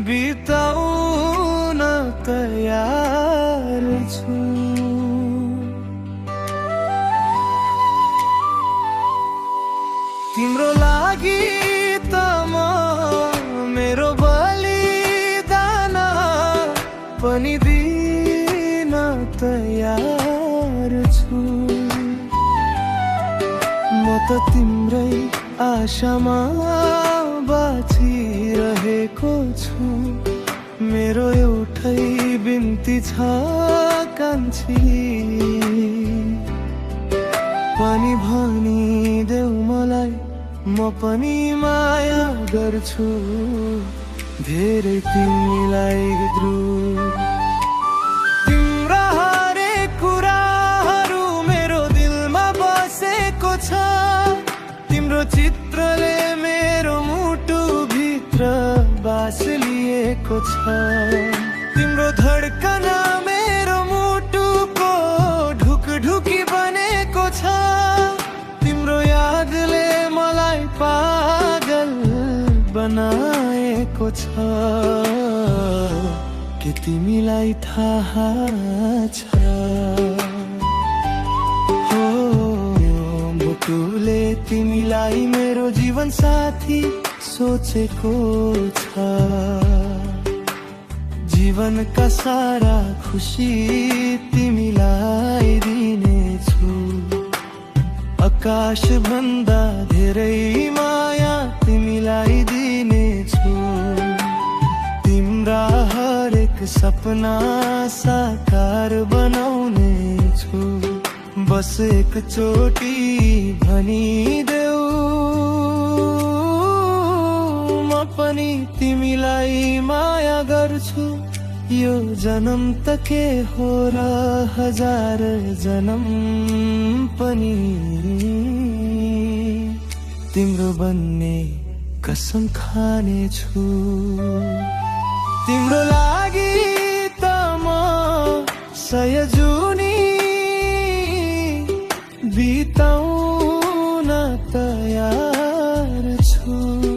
बिताउन तयार छु। तिम्रो लागि त म मेरो बलिदान पनि दिन तयार छु। म त तिम्रै आशामा बाँचिरहेको छु। मेरो एउटै बिन्ती छ कान्छी, पनि भनिदेऊ मलाई म पनि माया गर्छु धेरै तिमीलाई ध्रुव। तिम्रा हरेक कुराहरू मेरो दिलमा बसेको छ। तिम्रो चित्रले मेरो मुटु भित्र बास लिएको छ। तिम्रो धड्कन मेरो मुटुको ढुकढुकी बनेको छ। तिम्रो यादले मलाई पागल बनाएको छ। के तिमीलाई थाहा छ? हो मुटुले तिमीलाई मेरो जीवन साथी सोचेको छ। जीवनका सारा खुसी तिमीलाई दिनेछु। आकाश भन्दा धेरै माया तिमीलाई दिनेछु। तिम्रा हरेक सपना साकार बनाउने छु। बस एकचोटि भनिदेऊ म पनि तिमीलाई माया गर्छु। यो जन्म त के हो र हजार जन्म पनि तिम्रो बन्ने कसम खाने छु। तिम्रो लागि त म 100 जुनी बिताउन तयार छु।